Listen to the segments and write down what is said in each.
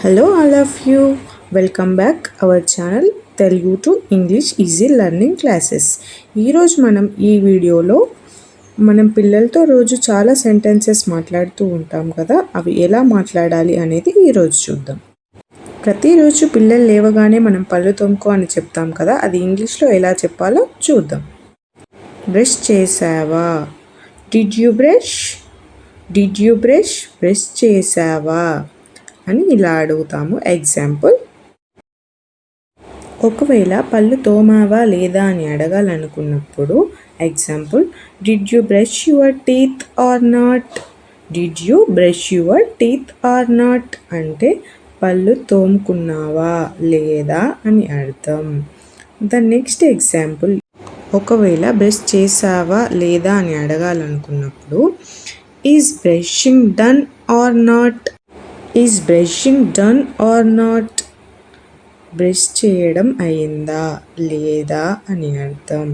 Hello all of you. Welcome back our channel Telugu to English Easy Learning Classes. ఈరోజు మనం ఈ వీడియోలో మనం పిల్లలతో రోజు చాలా సెంటెన్సెస్ మాట్లాడుతూ ఉంటాం కదా, అవి ఎలా మాట్లాడాలి అనేది ఈరోజు చూద్దాం. ప్రతిరోజు పిల్లలు లేవగానే మనం పళ్ళు తోముకో అని చెప్తాం కదా, అది ఇంగ్లీష్లో ఎలా చెప్పాలో చూద్దాం. బ్రష్ చేసావా? Did you brush? Did you brush? Brush చేసావా అని ఇలా అడుగుతాము. ఎగ్జాంపుల్, ఒకవేళ పళ్ళు తోమావా లేదా అని అడగాలనుకున్నప్పుడు example, did you brush your teeth or not? Did you brush your teeth or not అంటే పళ్ళు తోముకున్నావా లేదా అని అర్థం. ద నెక్స్ట్ ఎగ్జాంపుల్, ఒకవేళ బ్రష్ చేసావా లేదా అని అడగాలనుకున్నప్పుడు is brushing done or not? Is brushing done or not? Brush చేయడం అయిందా లేదా అని అర్థం.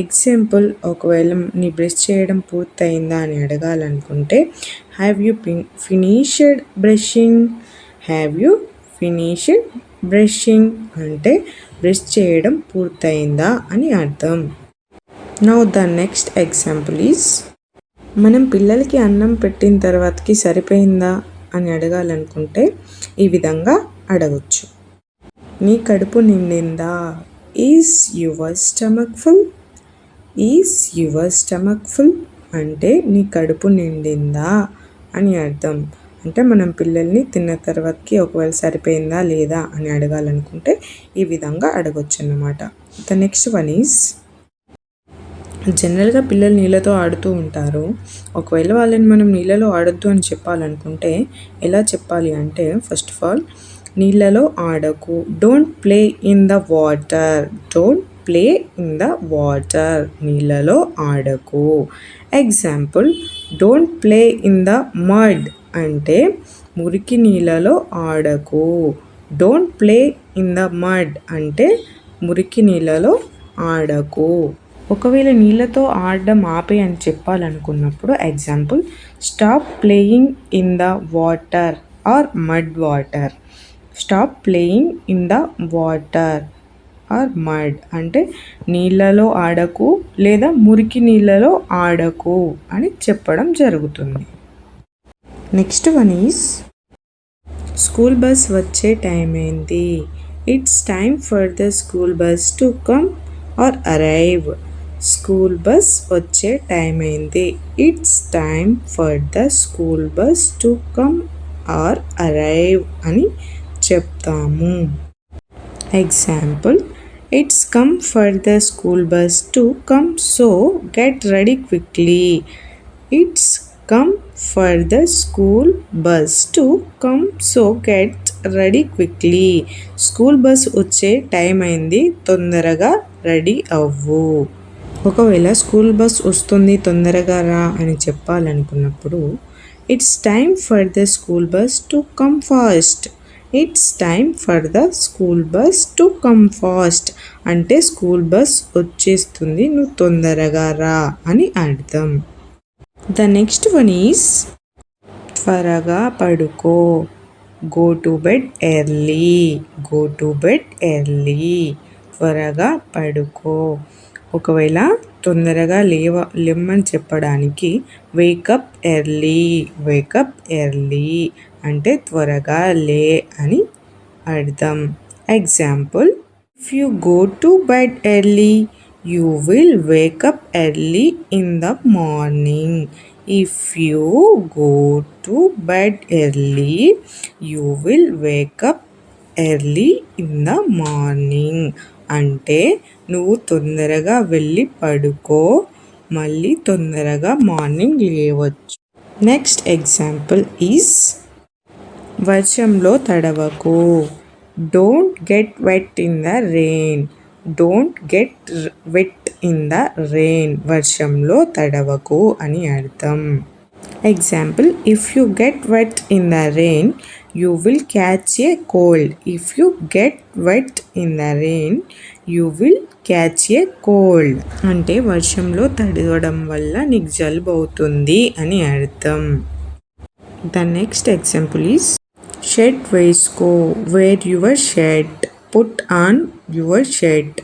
ఎగ్జాంపుల్, ఒకవేళ నీ బ్రష్ చేయడం పూర్తయిందా అని అడగాలనుకుంటే have you finished brushing? Have you finished brushing అంటే బ్రష్ చేయడం పూర్తయిందా అని అర్థం. Now the next example is, మనం పిల్లలకి అన్నం పెట్టిన తర్వాతకి సరిపోయిందా అని అడగాలనుకుంటే ఈ విధంగా అడగచ్చు. నీ కడుపు నిండిందా? Is your stomach full? Is your stomach full అంటే నీ కడుపు నిండిందా అని అర్థం. అంటే మనం పిల్లల్ని తిన్న తర్వాతకి ఒకవేళ సరిపోయిందా లేదా అని అడగాలనుకుంటే ఈ విధంగా అడగచ్చు అన్నమాట. ద నెక్స్ట్ వన్ ఈజ్, జనరల్గా పిల్లలు నీళ్ళతో ఆడుతూ ఉంటారు. ఒకవేళ వాళ్ళని మనం నీళ్ళలో ఆడొద్దు అని చెప్పాలనుకుంటే ఎలా చెప్పాలి అంటే, ఫస్ట్ ఆఫ్ ఆల్ నీళ్ళలో ఆడకు, don't play in the water. Don't play in the water, నీళ్ళలో ఆడకు. Example, don't play in the mud అంటే మురికి నీళ్ళలో ఆడకు. Don't play in the mud అంటే మురికి నీళ్ళలో ఆడకు. ఒకవేళ నీళ్ళతో ఆడడం ఆపే అని చెప్పాలనుకున్నప్పుడు example, stop playing in the water or mud water. Stop playing in the water or mud అంటే నీళ్ళలో ఆడకు లేదా మురికి నీళ్ళలో ఆడకు అని చెప్పడం జరుగుతుంది. Next one is, school bus వచ్చే టైం అయింది. It's time for the school bus to come or arrive. School bus వచ్చే టైం అయింది. It's time for the school bus to come or arrive అని చెప్తాము. Example, it's come for the school bus to come so get ready quickly. It's come for the school bus to come so get ready quickly. School bus వచ్చే time అయింది, తొందరగా ready అవ్వు. ఒకవేళ school bus వస్తుంది తొందరగా రా అని చెప్పాలనుకున్నప్పుడు it's time for the school bus to come fast. It's time for the school bus to come fast అంటే స్కూల్ బస్ వచ్చేస్తుంది, నువ్వు తొందరగా రా అని అర్థం. ద నెక్స్ట్ వన్ ఈజ్, త్వరగా పడుకో. Go to bed early. Go to bed early త్వరగా పడుకో. ఒకవేళ తొందరగా లేమ్మని చెప్పడానికి వేకప్ ఎర్లీ. వేకప్ ఎర్లీ అంటే త్వరగా లే అని అర్థం. Example, if you go to bed early you will wake up early in the morning. If you go to bed early you will wake up early in the morning అంటే నువ్వు తొందరగా వెళ్ళి పడుకో, మళ్ళీ తొందరగా మార్నింగ్ లేవచ్చు. నెక్స్ట్ ఎగ్జాంపుల్ ఈజ్, వర్షంలో తడవకు. Don't get wet in the rain. Don't get wet in the rain వర్షంలో తడవకు అని అర్థం. Example, if you get wet in the rain you will catch a cold. If you get wet in the rain you will catch a cold అంటే వర్షంలో తడవడం వల్ల నీకు జలుబు అవుతుంది అని అర్థం. The next example is, shirt వేసుకో, wear your shirt, put on your shirt,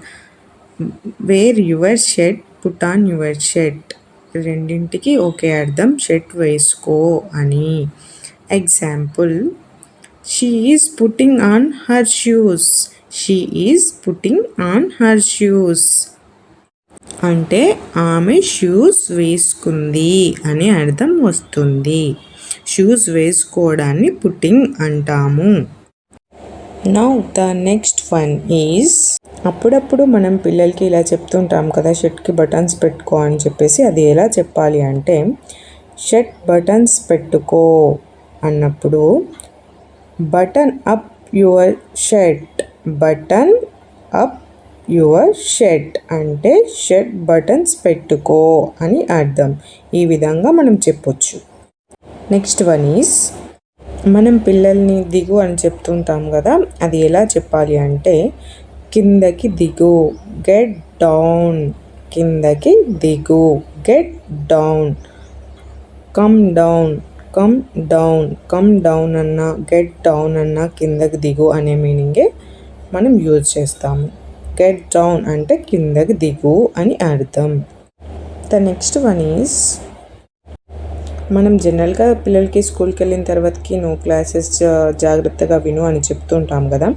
wear your shirt, put on your shirt. రెండింటికి ఒకే అర్థం షర్ట్ వేసుకో అని. Example, she is putting on her shoes. She is putting on her shoes అంటే ఆమె shoes వేసుకుంది అని అర్థం వస్తుంది. షూస్ వేసుకోవడాన్ని పుట్టింగ్ అంటాము. Now the next one is, అప్పుడప్పుడు మనం పిల్లలకి ఇలా చెప్తుంటాం కదా, షర్ట్కి బటన్స్ పెట్టుకో అని చెప్పేసి. అది ఎలా చెప్పాలి అంటే, షర్ట్ బటన్స్ పెట్టుకో అన్నప్పుడు button up your shirt, button up your shirt అంటే షర్ట్ బటన్స్ పెట్టుకో అని అర్థం. ఈ విధంగా మనం చెప్పొచ్చు. నెక్స్ట్ వన్ ఈజ్, మనం పిల్లల్ని దిగు అని చెప్తుంటాం కదా, అది ఎలా చెప్పాలి అంటే, కిందకి దిగు, గెట్ డౌన్, కిందకి దిగు, get down. Come down, come down, come down అన్నా గెట్ డౌన్ అన్నా కిందకి దిగు అనే మీనింగే మనం యూజ్ చేస్తాము. గెట్ డౌన్ అంటే కిందకి దిగు అని అర్థం. ద నెక్స్ట్ వన్ ఈజ్, మనం జనరల్గా పిల్లలకి స్కూల్కి వెళ్ళిన తర్వాతకి నో క్లాసెస్, జాగ్రత్తగా విను అని చెప్తుంటాం కదా,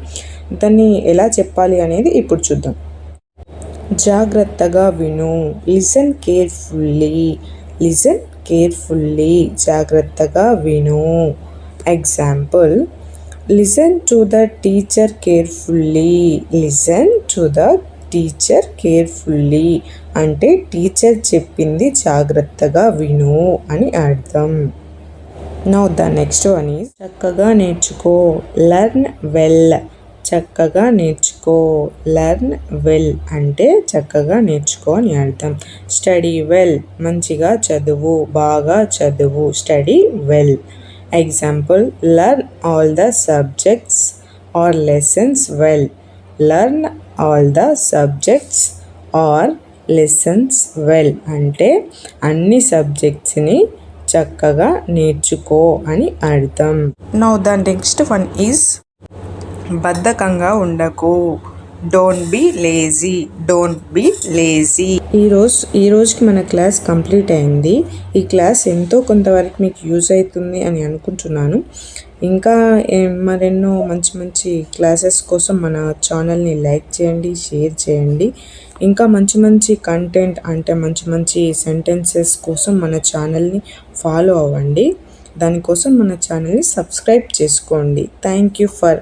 దాన్ని ఎలా చెప్పాలి అనేది ఇప్పుడు చూద్దాం. జాగ్రత్తగా విను, లిసన్ కేర్ఫుల్లీ, లిసన్ కేర్ఫుల్లీ, జాగ్రత్తగా విను. Example, listen to the teacher carefully, listen to the teacher carefully అంటే టీచర్ చెప్పింది జాగ్రత్తగా విను అని అర్థం. Now the next one is, చక్కగా నేర్చుకో, లెర్న్ వెల్, చక్కగా నేర్చుకో, లెర్న్ వెల్ అంటే చక్కగా నేర్చుకో అని అర్థం. స్టడీ వెల్, మంచిగా చదువు, బాగా చదువు, study well. Example, learn all the subjects are lessons well, లెర్న్ all the subjects are lessons వెల్ అంటే అన్ని సబ్జెక్ట్స్ని చక్కగా నేర్చుకో అని అర్థం. Now the next one is, బద్ధకంగా ఉండకు, don't be lazy, don't be lazy. ఈ రోజుకి మన క్లాస్ కంప్లీట్ అయింది. ఈ క్లాస్ ఎంతో కొంతవరకు మీకు యూజ్ అవుతుంది అని అనుకుంటున్నాను. ఇంకా మరెన్నో మంచి మంచి క్లాసెస్ కోసం మన ఛానల్ని లైక్ చేయండి, షేర్ చేయండి. ఇంకా మంచి మంచి కంటెంట్ అంటే మంచి మంచి సెంటెన్సెస్ కోసం మన ఛానల్ని ఫాలో అవ్వండి. దానికోసం మన ఛానల్ని సబ్స్క్రైబ్ చేసుకోండి. Thank you for